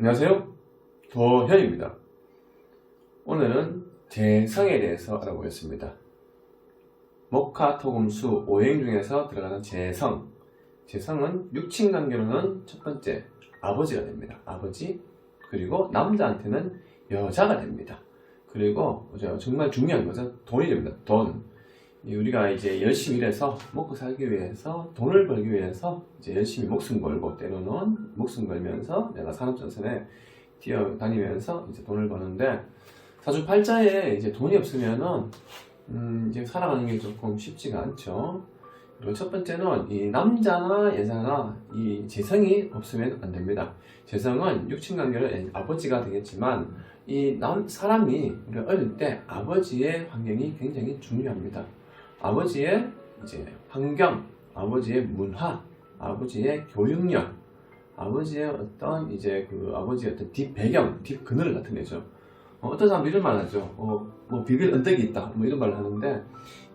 안녕하세요. 도현입니다. 오늘은 재성에 대해서 알아보겠습니다. 목화토금수 5행 중에서 들어가는 재성. 재성은 육친관계로는 첫 번째 아버지가 됩니다. 아버지. 그리고 남자한테는 여자가 됩니다. 그리고 정말 중요한 것은 돈이 됩니다. 돈. 우리가 이제 열심히 일해서 먹고 살기 위해서, 돈을 벌기 위해서 이제 열심히 목숨 걸고, 때로는 목숨 걸면서 내가 산업전선에 뛰어다니면서 이제 돈을 버는데, 사주팔자에 이제 돈이 없으면은 이제 살아가는 게 조금 쉽지가 않죠. 그리고 첫 번째는 이 남자나 여자나 이 재성이 없으면 안 됩니다. 재성은 육친관계로 아버지가 되겠지만, 사람이 우리가 어릴 때 아버지의 환경이 굉장히 중요합니다. 아버지의 이제 환경, 아버지의 문화, 아버지의 교육력, 아버지의 어떤 이제 아버지의 어떤 뒷 배경, 뒷 그늘 같은 거죠. 어떤 사람도 이런 말 하죠. 뭐 비빌 언덕이 있다. 뭐 이런 말을 하는데,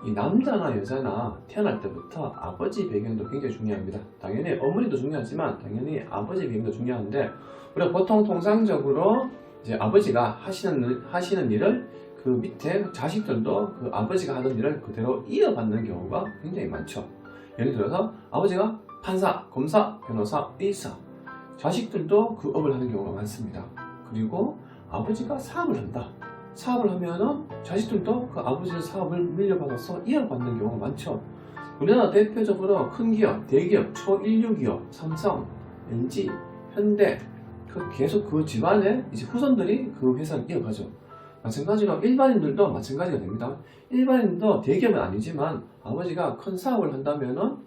이 남자나 여자나 태어날 때부터 아버지 배경도 굉장히 중요합니다. 당연히 어머니도 중요하지만 당연히 아버지 배경도 중요한데, 우리가 보통 통상적으로 이제 아버지가 하시는 일을 그 밑에 자식들도 그 아버지가 하던 일을 그대로 이어받는 경우가 굉장히 많죠. 예를 들어서 아버지가 판사, 검사, 변호사, 의사, 자식들도 그 업을 하는 경우가 많습니다. 그리고 아버지가 사업을 한다. 사업을 하면은 자식들도 그 아버지의 사업을 물려받아서 이어받는 경우가 많죠. 우리나라 대표적으로 큰 기업, 대기업, 초일류 기업, 삼성, LG, 현대, 계속 그 집안의 이제 후손들이 그 회사를 이어가죠. 마찬가지로 일반인들도 마찬가지가 됩니다. 일반인도 대기업은 아니지만 아버지가 큰 사업을 한다면은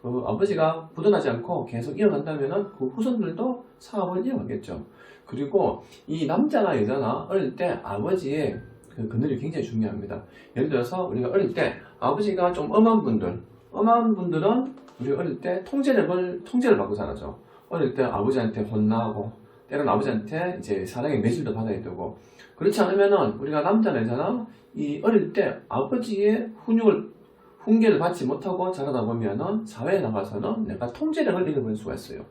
그 아버지가 부도나지 않고 계속 이어간다면은 그 후손들도 사업을 이어가겠죠. 그리고 이 남자나 여자나 어릴 때 아버지의 그 그늘이 굉장히 중요합니다. 예를 들어서 우리가 어릴 때 아버지가 좀 엄한 분들은 우리 어릴 때 통제를 받고 자라죠. 어릴 때 아버지한테 혼나고, 때로는 아버지한테 이제 사랑의 매질도 받아야 되고, 그렇지 않으면은 우리가 남자나 여자나 이 어릴 때 아버지의 훈계를 받지 못하고 자라다 보면은 사회에 나가서는 내가 통제력을 잃어버릴 수가 있어요.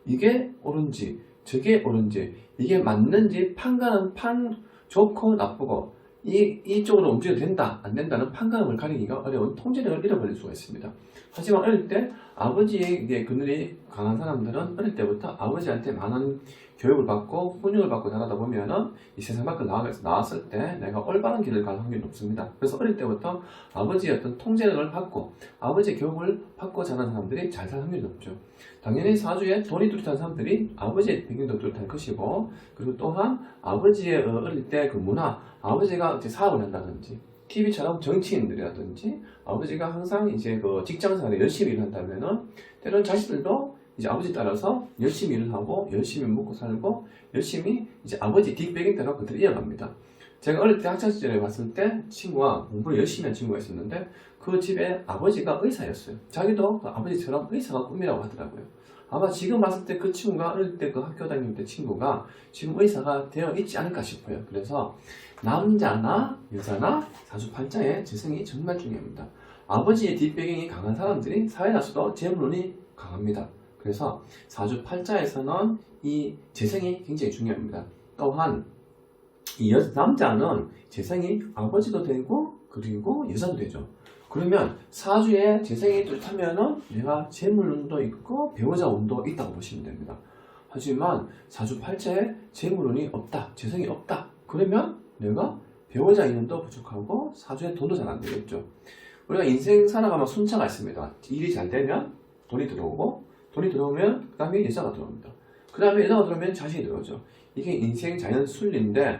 이게 옳은지 저게 옳은지, 이게 맞는지 판가는 좋고 나쁘고 이쪽으로 움직여도 된다 안 된다는 판가름을 가리기가 어려운 통제력을 잃어버릴 수가 있습니다. 하지만 어릴 때 아버지의 그늘이 강한 사람들은 어릴 때부터 아버지한테 많은 교육을 받고 훈육을 받고 자라다 보면은 이 세상 밖을 나왔을 때 내가 올바른 길을 갈 확률이 높습니다. 그래서 어릴 때부터 아버지의 어떤 통제력을 받고 아버지의 교육을 받고 자란 사람들이 잘 살 확률이 높죠. 당연히 사주에 돈이 뚜렷한 사람들이 아버지의 배경도 뚜렷할 것이고, 그리고 또한 아버지의 어릴 때 그 문화, 아버지가 이제 사업을 한다든지 TV처럼 정치인들이라든지 아버지가 항상 이제 그 직장생활에 열심히 일을 한다면은 때로는 자식들도 이제 아버지 따라서 열심히 일을 하고 열심히 먹고 살고 열심히 이제 아버지 뒷배경대로 그들을 이어갑니다. 제가 어릴 때 학창시절에 봤을 때 친구가 공부를 열심히 한 친구가 있었는데 그 집에 아버지가 의사였어요. 자기도 그 아버지처럼 의사가 꿈이라고 하더라고요. 아마 지금 봤을 때 그 친구가 어릴 때 그 학교 다닐 때 친구가 지금 의사가 되어 있지 않을까 싶어요. 그래서 남자나 여자나 사주팔자의 재성이 정말 중요합니다. 아버지의 뒷배경이 강한 사람들이 사회에 나서도 재물운이 강합니다. 그래서 사주팔자에서는 이 재성이 굉장히 중요합니다. 또한 이 남자는 재성이 아버지도 되고 그리고 여자도 되죠. 그러면 사주에 재성이 뚜렷하면은 내가 재물운도 있고 배우자 운도 있다고 보시면 됩니다. 하지만 사주팔자에 재물운이 없다, 재성이 없다. 그러면 내가 배우자 인연도 부족하고 사주에 돈도 잘 안 되겠죠. 우리가 인생 살아가면 순차가 있습니다. 일이 잘 되면 돈이 들어오고, 돈이 들어오면 그 다음에 여자가 들어옵니다. 그 다음에 여자가 들어오면 자식이 들어오죠. 이게 인생 자연 순리인데,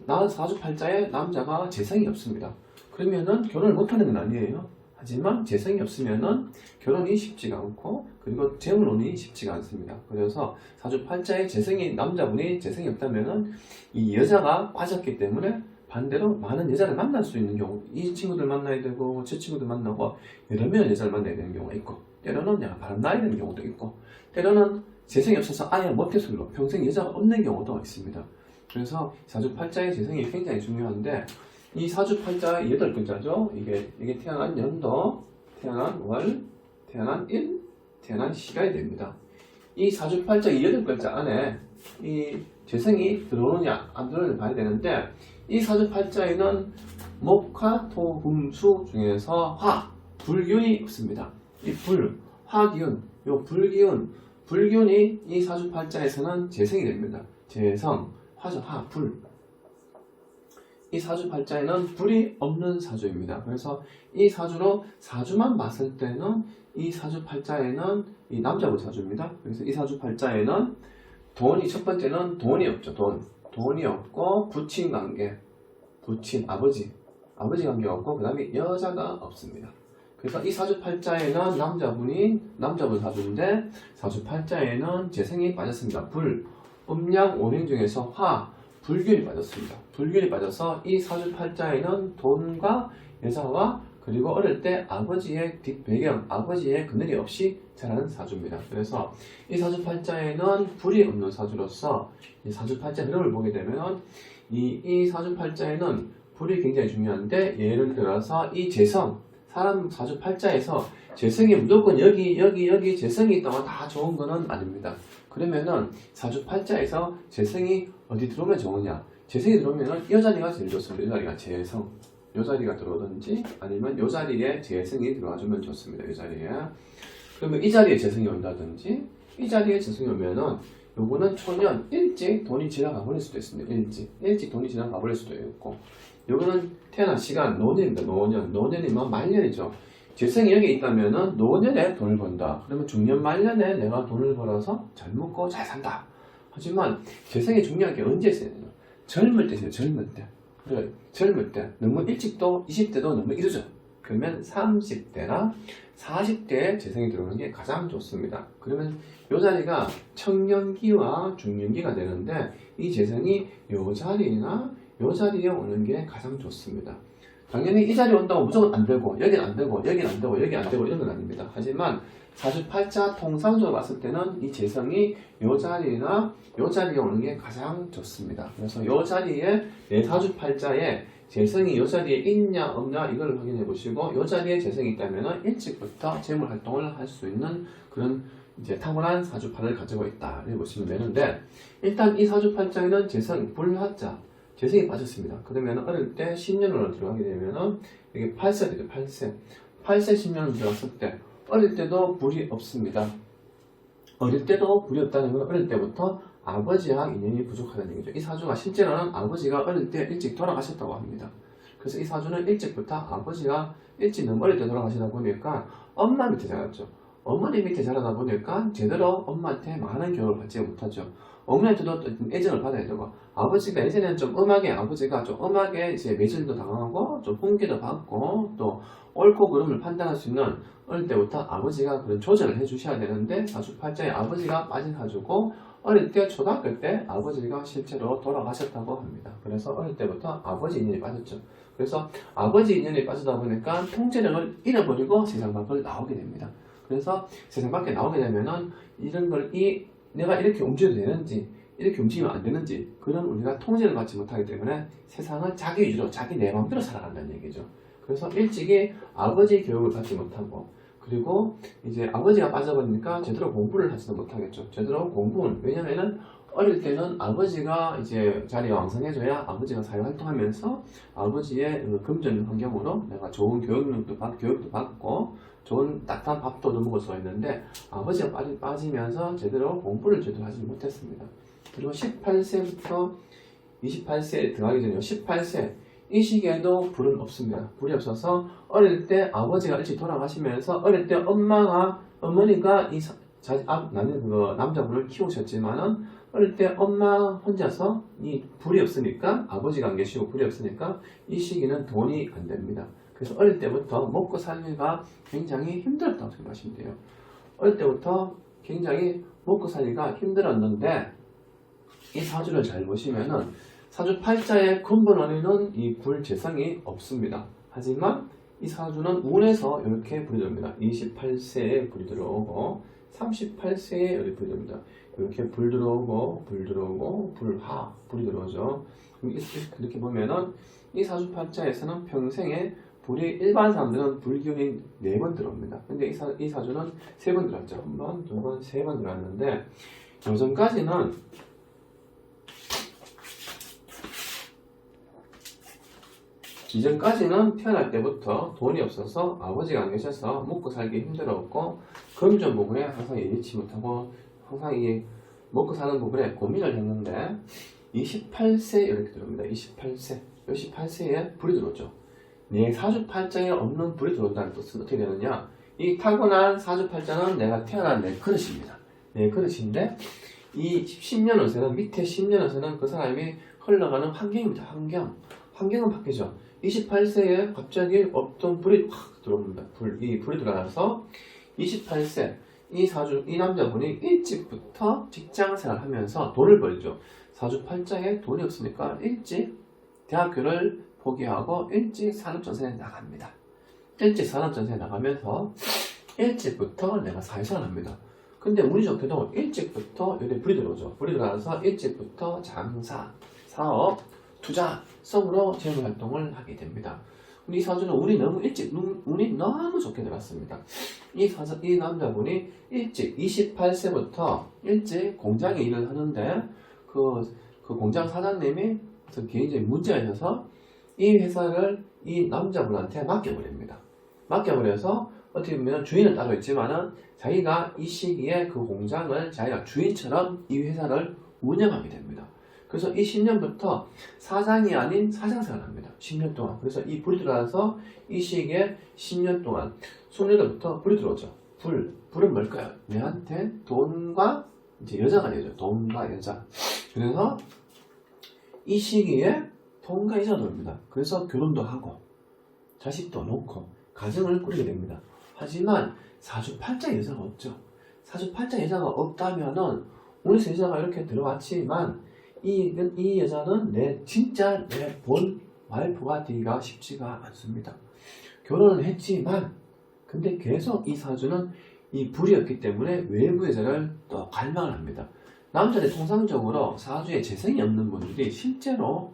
나 사주팔자에 남자가 재성이 없습니다. 그러면은 결혼을 못하는 건 아니에요. 하지만 재성이 없으면은 결혼이 쉽지가 않고, 그리고 재물운이 쉽지가 않습니다. 그래서 사주팔자에 남자분이 재성이 없다면은 이 여자가 빠졌기 때문에 반대로 많은 여자를 만날 수 있는 경우, 이 친구들 만나야 되고 저 친구들 만나고 여러 명의 여자를 만나야 되는 경우가 있고, 때로는 내가 바람나야 되는 경우도 있고, 때로는 재성이 없어서 아예 모태솔로 평생 여자가 없는 경우도 있습니다. 그래서 사주팔자의 재성이 굉장히 중요한데, 이 사주팔자의 8글자죠. 이게 태어난 연도, 태어난 월, 태어난 일, 태어난 시간이 됩니다. 이 사주팔자 8글자 안에 이 재성이 들어오느냐 안 들어오느냐 봐야 되는데 이 사주팔자에는 목화, 토, 금, 수 중에서 화, 불기운이 없습니다. 이 불, 화기운, 요 불기운이 이 사주팔자에서는 재성이 됩니다. 재성, 화죠, 화, 불. 이 사주팔자에는 불이 없는 사주입니다. 그래서 이 사주로 사주만 봤을 때는 이 사주팔자에는 이 남자분 사주입니다. 그래서 이 사주팔자에는 돈이 첫 번째는 돈이 없죠. 돈이 없고 부친 관계, 부친 아버지 관계가 없고 그 다음에 여자가 없습니다. 그래서 이 사주팔자에는 남자분 사주인데 사주팔자에는 재성이 빠졌습니다. 불, 음양 오행 중에서 화, 불균이 빠졌습니다. 불균이 빠져서 이 사주팔자에는 돈과 여자와 그리고 어릴 때 아버지의 뒷배경, 아버지의 그늘이 없이 자라는 사주입니다. 그래서 이 사주팔자에는 불이 없는 사주로서 이 사주팔자 흐름을 보게 되면 이 사주팔자에는 불이 굉장히 중요한데 예를 들어서 이 재성, 사람 사주팔자에서 재성이 무조건 여기 재성이 있다고 다 좋은 거는 아닙니다. 그러면은 사주팔자에서 재성이 어디 들어오면 좋으냐? 재성이 들어오면은 이 자리가 제일 좋습니다. 이 자리가 재성. 이 자리가 들어오든지 아니면 이 자리에 재성이 들어와주면 좋습니다. 이 자리에. 그러면 이 자리에 재성이 온다든지 이 자리에 재성이 오면은 요거는 초년 일찍 돈이 지나가 버릴 수도 있습니다. 일찍 돈이 지나가 버릴 수도 있고 요거는 태어난 시간 노년입니다. 노년이면 말년이죠. 재성이 여기 있다면은 노년에 돈을 번다. 그러면 중년 말년에 내가 돈을 벌어서 잘 먹고 잘 산다. 하지만 재성이 중요한 게 언제 있어요? 젊을 때 있어요. 젊을 때. 그래, 젊을 때 너무 일찍도 20대도 너무 이르죠. 그러면 30대나 40대에 재성이 들어오는 게 가장 좋습니다. 그러면 이 자리가 청년기와 중년기가 되는데 이 재성이 이 자리나 이 자리에 오는 게 가장 좋습니다. 당연히 이 자리에 온다고 무조건 안 되고 여긴 안 되고 여긴 안 되고 여긴 안 되고 이런 건 아닙니다. 하지만 사주팔자 통상적으로 봤을 때는 이 재성이 이 자리나 이 자리에 오는 게 가장 좋습니다. 그래서 이 자리에 내 사주팔자에 재성이 이 자리에 있냐 없냐 이걸 확인해 보시고 이 자리에 재성이 있다면 일찍부터 재물 활동을 할 수 있는 그런 이제 타고난 사주팔을 가지고 있다 이렇게 보시면 되는데 일단 이 사주팔자에는 재성 불화자 재성이 빠졌습니다. 그러면 어릴 때 10년으로 들어가게 되면은 이게 8세 되죠. 8세 10년으로 들어갔을 때 어릴 때도 불이 없습니다. 어릴 때도 불이 없다는 건 어릴 때부터 아버지와 인연이 부족하다는 얘기죠. 이 사주가 실제로는 아버지가 어릴 때 일찍 돌아가셨다고 합니다. 그래서 이 사주는 일찍부터 아버지가 일찍 너무 어릴 때 돌아가시다 보니까 엄마 밑에 자랐죠. 어머니 밑에 자라다 보니까 제대로 엄마한테 많은 교육을 받지 못하죠. 어머니한테도 애정을 받아야 되고 아버지가 예전에는 좀 아버지가 좀 음악에 이제 매질도 당하고 좀 훈계도 받고 또 옳고 그름을 판단할 수 있는 어릴 때부터 아버지가 그런 조절을 해주셔야 되는데 사주팔자에 아버지가 빠진 사주고 어릴 때 초등학교 때 아버지가 실제로 돌아가셨다고 합니다. 그래서 어릴 때부터 아버지 인연이 빠졌죠. 그래서 아버지 인연이 빠지다 보니까 통제력을 잃어버리고 세상 밖을 나오게 됩니다. 그래서 세상 밖에 나오게 되면은 이런 걸 내가 이렇게 움직여도 되는지 이렇게 움직이면 안 되는지 그런 우리가 통제를 받지 못하기 때문에 세상을 자기 위주로 자기 내 마음대로 살아간다는 얘기죠. 그래서 일찍이 아버지 교육을 받지 못하고 그리고 이제 아버지가 빠져버리니까 제대로 공부를 하지도 못하겠죠. 제대로 공부는 왜냐면은 어릴 때는 아버지가 이제 자리가 왕성해져야 아버지가 사회활동하면서 아버지의 금전 환경으로 내가 좋은 교육도 받고 좋은 따뜻한 밥도 얻어 먹을 수가 있는데 아버지가 빠지면서 제대로 공부를 제대로 하지 못했습니다. 그리고 18세부터 28세에 들어가기 전에 18세 이 시기에도 불은 없습니다. 불이 없어서 어릴 때 아버지가 일찍 돌아가시면서 어릴 때 어머니가 나는 그 남자분을 키우셨지만은 어릴 때 엄마 혼자서 이 불이 없으니까 아버지가 안 계시고 불이 없으니까 이 시기는 돈이 안 됩니다. 그래서 어릴 때부터 먹고 살기가 굉장히 힘들었다고 생각하시면 돼요. 어릴 때부터 굉장히 먹고 살기가 힘들었는데 이 사주를 잘 보시면은 사주 팔자의 근본 원인은 이 불재성이 없습니다. 하지만 이 사주는 운에서 이렇게 불이 들어옵니다. 28세에 불이 들어오고 38세에 여기 불이 들어옵니다. 이렇게 불 들어오고 불이 들어오죠. 이렇게 보면은 이 사주 팔자에서는 평생에 불이 일반 사람들은 불기운이 4번 들어옵니다. 근데 이 사주는 3번 들어왔죠. 1번, 2번, 3번 들어왔는데 요즘까지는 이전까지는 태어날 때부터 돈이 없어서 아버지가 안 계셔서 먹고 살기 힘들었고 금전 부분에 항상 예의치 못하고 항상 이 먹고 사는 부분에 고민을 했는데 28세 이렇게 들어옵니다. 28세에 불이 들어오죠. 내 사주팔자에 없는 불이 들어온다는 뜻은 어떻게 되느냐, 이 타고난 사주팔자는 내가 태어난 내 그릇입니다. 내 그릇인데 이 10년 운세는 밑에 10년 운세는 그 사람이 흘러가는 환경입니다. 환경은 바뀌죠. 28세에 갑자기 없던 불이 확 들어옵니다. 이 불이 들어가서 28세 이 남자분이 일찍부터 직장생활 하면서 돈을 벌죠. 사주팔자에 돈이 없으니까 일찍 대학교를 포기하고 일찍 산업전선에 나갑니다. 일찍 산업전선에 나가면서 일찍부터 내가 사회생활을 합니다. 근데 운이 좋게도 일찍부터 여기 불이 들어오죠. 불이 들어와서 일찍부터 장사, 사업, 투자, 성으로 재무활동을 하게 됩니다. 이 사주는 운이 너무 좋게 들어갔습니다. 이 남자분이 일찍 28세부터 일찍 공장에 일을 하는데 그 공장 사장님이 개인적인 문제가 있어서 이 회사를 이 남자분한테 맡겨버립니다. 맡겨버려서 어떻게 보면 주인은 따로 있지만은 자기가 이 시기에 그 공장을 자기가 주인처럼 이 회사를 운영하게 됩니다. 그래서 이 10년부터 사장이 아닌 사장생활을 합니다. 10년 동안. 그래서 이 불이 들어와서 이 시기에 10년 동안 28부터 불이 들어오죠. 불은 뭘까요? 내한테 돈과 이제 여자가 되죠. 돈과 여자. 그래서 이 시기에 돈과 여자가 들어옵니다. 그래서 결혼도 하고 자식도 놓고 가정을 꾸리게 됩니다. 하지만 사주팔자 여자가 없죠. 사주팔자 여자가 없다면은 운에서 여자가 이렇게 들어왔지만 이 여자는 진짜 내 본 와이프가 되기가 쉽지가 않습니다. 결혼을 했지만 근데 계속 이 사주는 이 불이 없기 때문에 외부 여자를 또 갈망을 합니다. 남자들 통상적으로 사주에 재성이 없는 분들이 실제로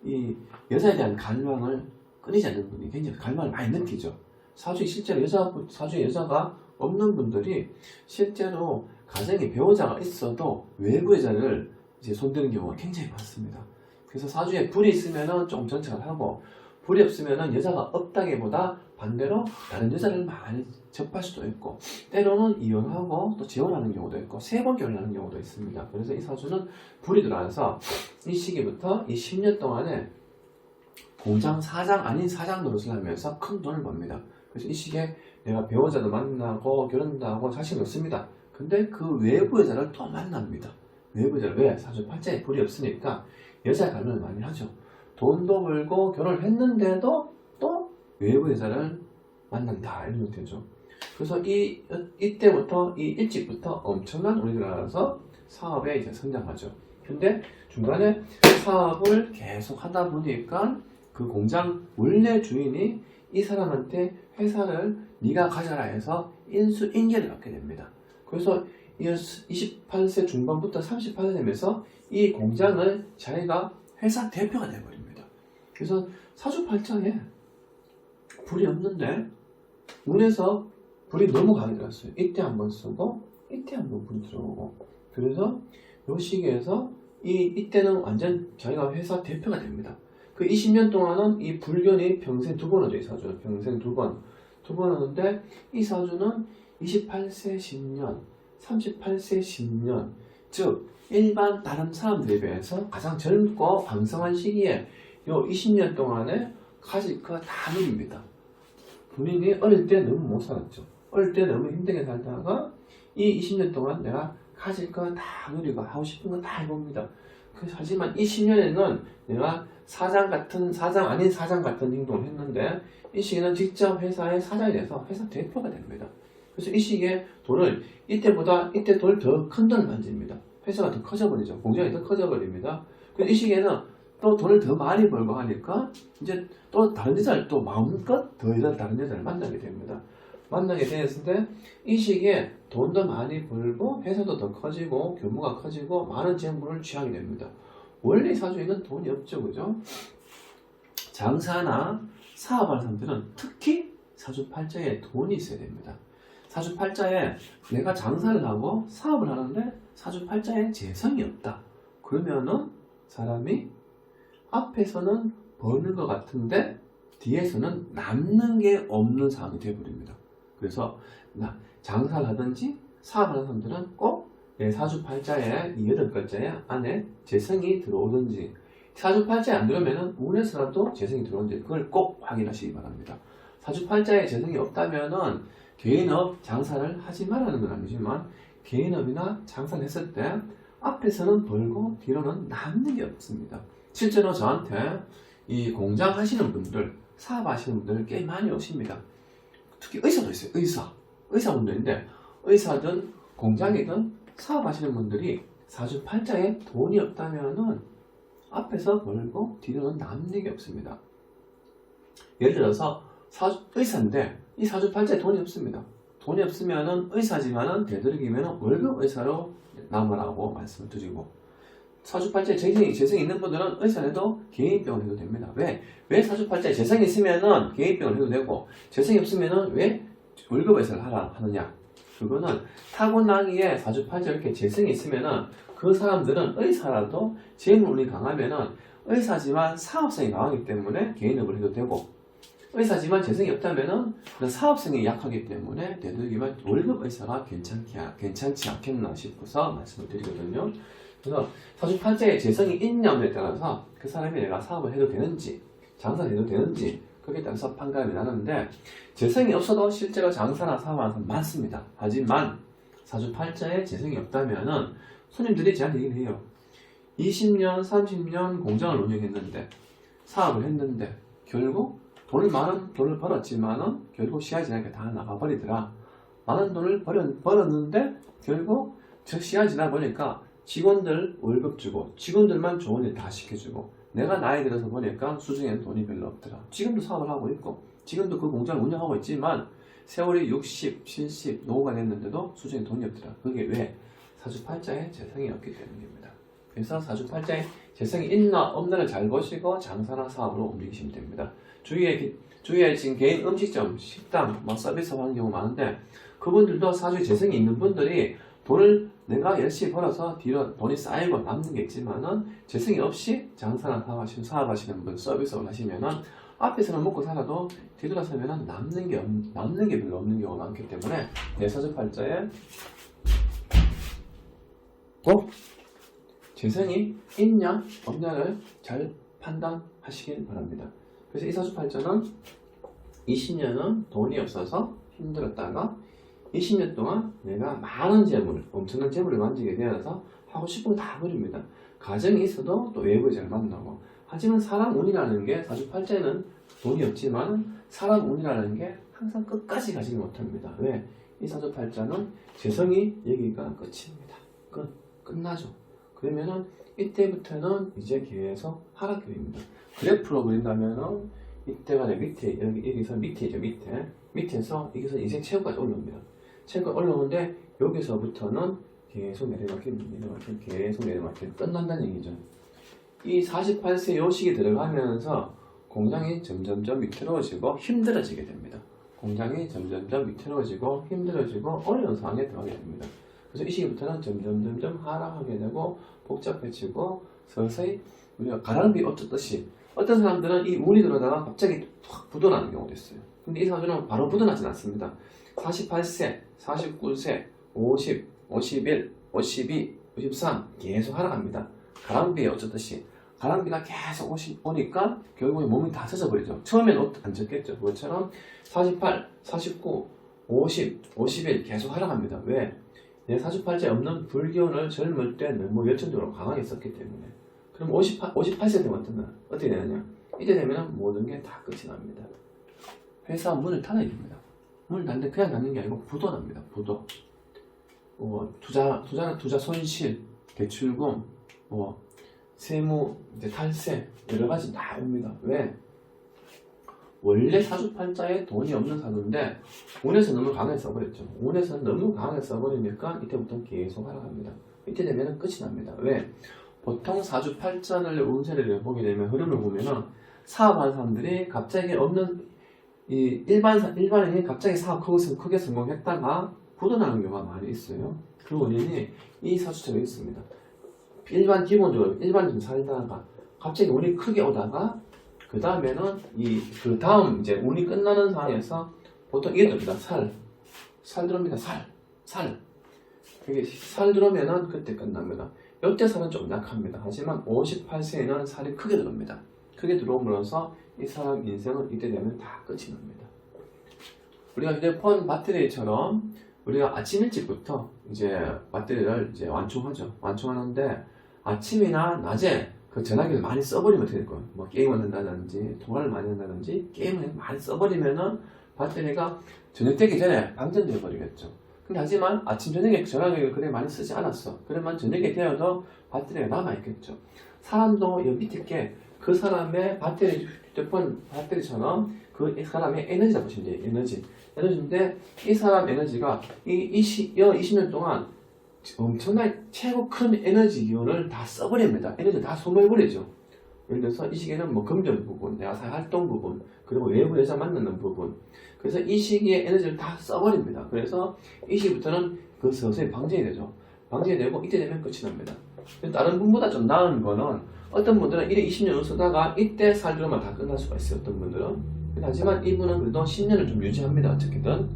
이 여자에 대한 갈망을 끊이지 않는 분이 굉장히 갈망을 많이 느끼죠. 사주에 실제로 사주에 여자가 없는 분들이 실제로 가정에 배우자가 있어도 외부 여자를 이제 손드는 경우가 굉장히 많습니다. 그래서 사주에 불이 있으면은 조금 정착을 하고 불이 없으면은 여자가 없다기보다 반대로 다른 여자를 많이 접할 수도 있고 때로는 이혼하고 또 재혼하는 경우도 있고 3번 결혼하는 경우도 있습니다. 그래서 이 사주는 불이 들어와서 이 시기부터 이 10년 동안에 공장 사장 아닌 사장 노릇을 하면서 큰 돈을 법니다. 그래서 이 시기에 내가 배우자도 만나고 결혼도 하고 자식이 없습니다. 근데 그 외부 여자를 또 만납니다. 외부 여자를 왜? 사주팔자에 불이 없으니까 여자 갈망을 많이 하죠. 돈도 벌고 결혼을 했는데도 또 외부 여자를 만난다 이런 되죠. 그래서 이때부터 일찍부터 엄청난 운이 들어가서 사업에 이제 성장하죠. 근데 중간에 사업을 계속 하다 보니까 그 공장 원래 주인이 이 사람한테 회사를 네가 가져라 해서 인수인계를 받게 됩니다. 그래서 28세 중반부터 38세 되면서 이 공장을 자기가 회사 대표가 되어버립니다. 그래서 사주팔자에 불이 없는데 운에서 불이 너무 강하게 들어왔어요. 이때 한번 쓰고 이때 한번 불이 들어오고 그래서 이 시기에서 이때는 완전 자기가 회사 대표가 됩니다. 그 20년 동안은 이 불견이 평생 2번 오죠. 이 사주는 평생 2번 오는데 이 사주는 28세 10년 38세 10년 즉 일반 다른 사람들에 비해서 가장 젊고 왕성한 시기에 요 20년 동안에 가질 거 다 누립니다. 본인이 어릴 때 너무 못 살았죠. 어릴 때 너무 힘들게 살다가 이 20년 동안 내가 가질 거 다 누리고 하고 싶은 거 다 해봅니다. 하지만 이 10년에는 내가 사장 아닌 사장 같은 행동을 했는데 이 시기는 직접 회사의 사장이 돼서 회사 대표가 됩니다. 그래서 이 시기에 돈을 이때 돈을 더 큰 돈을 만집니다. 회사가 더 커져버리죠. 공장이 더 커져버립니다. 그래서 이 시기에는 또 돈을 더 많이 벌고 하니까 이제 또 다른 여자를 또 마음껏 다른 여자를 만나게 됩니다. 만나게 되었을 때 이 시기에 돈도 많이 벌고 회사도 더 커지고 규모가 커지고 많은 재물을 취하게 됩니다. 원래 사주에는 돈이 없죠. 그죠? 장사나 사업하는 사람들은 특히 사주팔자에 돈이 있어야 됩니다. 사주팔자에 내가 장사를 하고 사업을 하는데 사주팔자에 재성이 없다. 그러면은 사람이 앞에서는 버는 것 같은데 뒤에서는 남는 게 없는 상황이 되어버립니다. 그래서 장사를 하든지 사업을 하는 사람들은 꼭 사주팔자에 이 8글자에 안에 재성이 들어오든지 사주팔자에 안 들어오면 운에서라도 재성이 들어오는지 그걸 꼭 확인하시기 바랍니다. 사주팔자에 재성이 없다면 개인업 장사를 하지 말라는 건 아니지만 개인업이나 장사를 했을 때 앞에서는 벌고 뒤로는 남는 게 없습니다. 실제로 저한테 이 공장 하시는 분들, 사업 하시는 분들 꽤 많이 오십니다. 특히 의사도 있어요. 의사분들인데 의사든 공장이든 사업 하시는 분들이 사주팔자에 돈이 없다면은 앞에서 벌고 뒤로는 남는 게 없습니다. 예를 들어서 의사인데 이 사주팔자에 돈이 없습니다. 돈이 없으면은 의사지만은 되도록이면 월급 의사로 남으라고 말씀을 드리고, 사주팔자에 재성이 있는 분들은 의사라도 개인병을 해도 됩니다. 왜 사주팔자에 재성이 있으면은 개인병을 해도 되고 재성이 없으면은 왜 월급 의사를 하느냐? 그거는 타고나기에 사주팔자에 이렇게 재성이 있으면은 그 사람들은 의사라도 재물운이 강하면은 의사지만 사업성이 강하기 때문에 개인업을 해도 되고, 의사지만 재성이 없다면은 사업성이 약하기 때문에 되도록이면 월급 의사가 괜찮지 않겠나 싶어서 말씀을 드리거든요. 그래서 사주팔자에 재성이 있냐 없냐에 따라서 그 사람이 내가 사업을 해도 되는지 장사를 해도 되는지 거기에 따라서 판가름이 나는데, 재성이 없어도 실제로 장사나 사업하는 사람 많습니다. 하지만 사주팔자에 재성이 없다면은 손님들이 저한테 얘기를 해요. 20년, 30년 공장을 운영했는데 사업을 했는데 결국 많은 돈을 벌었지만은 결국 시간이 지나니까 다 나가버리더라. 많은 돈을 벌었는데 결국 저 시간이 지나 보니까 직원들 월급 주고 직원들만 좋은 일 다 시켜주고 내가 나이 들어서 보니까 수중에는 돈이 별로 없더라. 지금도 사업을 하고 있고 지금도 그 공장을 운영하고 있지만 세월이 60, 70 노후가 됐는데도 수중에 돈이 없더라. 그게 왜? 사주팔자에 재성이 없기 때문입니다. 그래서 사주팔자에 재성이 있나 없나를 잘 보시고 장사나 사업으로 움직이시면 됩니다. 주위에 지금 개인 음식점, 식당, 서비스 하는 경우 많은데 그분들도 사주에 재성이 있는 분들이 돈을 내가 열심히 벌어서 뒤로 돈이 쌓이고 남는 게 있지만은 재성이 없이 장사나 사업하시는 분, 서비스를 하시면은 앞에서는 먹고 살아도 뒤돌아서면은 남는 게 별로 없는 경우가 많기 때문에 내 사주팔자에 꼭 재성이 있냐 없냐를 잘 판단하시길 바랍니다. 그래서 이 사주팔자는 20년은 돈이 없어서 힘들었다가 20년 동안 내가 많은 재물, 엄청난 재물을 만지게 되어서 하고 싶은 거 다 버립니다. 가정이 있어도 또 외부에 잘 만나고. 하지만 사람 운이라는 게 사주팔자에는 돈이 없지만 사람 운이라는 게 항상 끝까지 가지 못합니다. 왜? 이 사주팔자는 재성이 여기가 끝입니다. 끝나죠. 그러면은 이때부터는 이제 계속 하락기입니다. 그래프로 그린다면은 이때가 여기서 밑에죠. 밑에서 여기서 인생 최고까지 올라옵니다. 최고까지 올라오는데 여기서부터는 계속 계속 내려막히는 끝난다는 얘기죠. 이 48세 요 시기 들어가면서 공장이 점점점 위태로워지고 힘들어지게 됩니다. 공장이 점점점 위태로워지고 힘들어지고 어려운 상황에 들어가게 됩니다. 그래서 이 시기부터는 점점 하락하게 되고 복잡해지고 서서히 우리가 가랑비 어쩌듯이 어떤 사람들은 이 운이 들어다가 갑자기 확 부도나는 경우도 있어요. 근데 이 사주는 바로 부도나진 않습니다. 48세, 49세, 50, 51, 52, 53 계속 하락합니다. 가랑비에 어쩌듯이 가랑비가 계속 오니까 결국에 몸이 다 젖어버리죠. 처음에는 안 젖겠죠. 그것처럼 48, 49, 50, 51 계속 하락합니다. 왜? 내 사주팔자에 없는 불기운을 젊을 때 너무 열정적으로 강하게 썼기 때문에. 그럼 58세 되면 어떻게 되느냐? 이때 되면 모든 게 다 끝이 납니다. 회사 문을 닫아야 됩니다. 문을 닫는데 그냥 닫는 게 아니고 부도납니다. 부도. 투자 손실, 대출금, 세무, 탈세, 여러 가지 다 옵니다. 왜? 원래 사주팔자에 돈이 없는 사주인데 운에서 너무 강하게 써버렸죠. 운에서 너무 강하게 써버리니까 이때부터는 계속 하락합니다. 이때 되면 끝이 납니다. 왜? 보통 사주팔자를 운세를 보게 되면 흐름을 보면은 사업하는 사람들이 갑자기 없는 이 일반인이 갑자기 사업 크게 성공했다가 부도나는 경우가 많이 있어요. 그 원인이 이 사주처럼 있습니다. 기본적으로 일반인 살다가 갑자기 운이 크게 오다가 그 다음에는 그 다음 이제 운이 끝나는 상황에서 보통 이게 됩니다. 살 들어옵니다. 살. 이게 살 들어오면은 그때 끝납니다. 이때 살은 좀 약합니다. 하지만 58세에는 살이 크게 들어옵니다. 크게 들어옴으로써 이 사람 인생은 이때 되면 다 끝이 납니다. 우리가 휴대폰 배터리처럼 우리가 아침 일찍부터 이제 배터리를 이제 완충하죠. 완충하는데 아침이나 낮에 그 전화기를 많이 써버리면 어떻게 될 거예요? 뭐 게임을 한다든지 통화를 많이 한다든지 게임을 많이 써버리면은 배터리가 저녁 되기 전에 방전되어 버리겠죠. 근데 하지만 아침 저녁에 전화기를 그래 많이 쓰지 않았어. 그러면 저녁에 되어도 배터리가 남아있겠죠. 사람도 여기 밑에 게 그 사람의 배터리, 휴대폰 배터리처럼 그 사람의 에너지라고 보시면 돼요. 에너지인데 이 사람 에너지가 이 20년 동안 엄청나게 최고 큰 에너지 기운을 다 써버립니다. 에너지를 다 소모해버리죠. 예를 들어서 이 시기에는 뭐 금전 부분, 내가 활동 부분, 그리고 외부 여자 만나는 부분. 그래서 이 시기에 에너지를 다 써버립니다. 그래서 이 시기부터는 그 서서히 방전이 되죠. 방전이 되고 이때 되면 끝이 납니다. 다른 분보다 좀 나은 거는 어떤 분들은 이래 20년을 쓰다가 이때 살들어만 다 끝날 수가 있어요. 어떤 분들은. 하지만 이분은 그래도 10년을 좀 유지합니다. 어떻게든.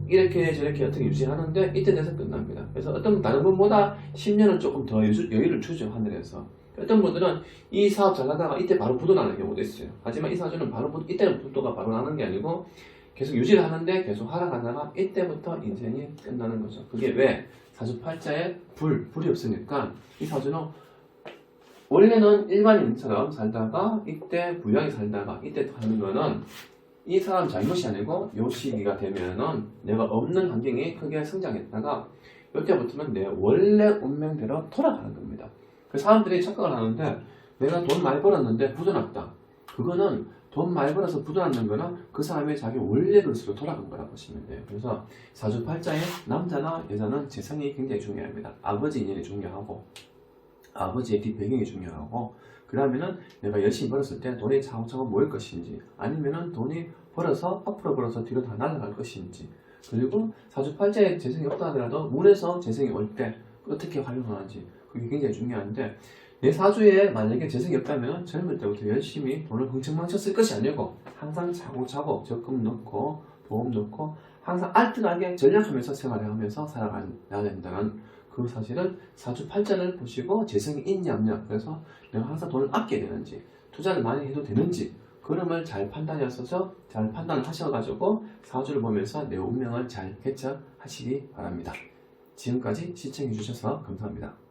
이렇게 저렇게 어떻게 유지하는데 이때 돼서 끝납니다. 그래서 어떤 다른 분보다 10년은 조금 더 여유를 주죠. 하늘에서. 어떤 분들은 이 사업 잘 하다가 이때 바로 부도 나는 경우도 있어요. 하지만 이 사주는 이때는 부도가 바로 나는 게 아니고 계속 유지를 하는데 계속 하락하다가 이때부터 인생이 끝나는 거죠. 그게 왜? 사주팔자에 불이 없으니까 이 사주는 원래는 일반인처럼 살다가 이때 부양이 살다가 이때 하는 거는 이 사람 잘못이 아니고 요 시기가 되면은 내가 없는 환경이 크게 성장했다가 이때부터는 내 원래 운명대로 돌아가는 겁니다. 그 사람들이 착각을 하는데 내가 돈 많이 벌었는데 부도났다. 그거는 돈 많이 벌어서 부도났는 거는 그 사람의 자기 원래 그릇으로 돌아간 거라고 보시면 돼요. 그래서 사주팔자에 남자나 여자는 재성이 굉장히 중요합니다. 아버지 인연이 중요하고 아버지의 뒷배경이 중요하고 그 다음에는 내가 열심히 벌었을 때 돈이 차곡차곡 모일 것인지 아니면은 돈이 앞으로 벌어서 뒤로 다 날아갈 것인지 그리고 사주팔자에 재성이 없다 하더라도 문에서 재성이 올 때 어떻게 활용하는지 그게 굉장히 중요한데 내 사주에 만약에 재성이 없다면 젊을 때부터 열심히 돈을 흥청망청 쓸 것이 아니고 항상 차곡차곡 적금 넣고 보험 넣고 항상 알뜰하게 전략하면서 생활을 하면서 살아가야 된다는 그 사실은 사주팔자를 보시고 재성이 있냐 없냐 그래서 내가 항상 돈을 아껴야 되는지 투자를 많이 해도 되는지 그름을 잘 판단하셔서 잘 판단을 하셔가지고 사주를 보면서 내 운명을 잘 개척하시기 바랍니다. 지금까지 시청해 주셔서 감사합니다.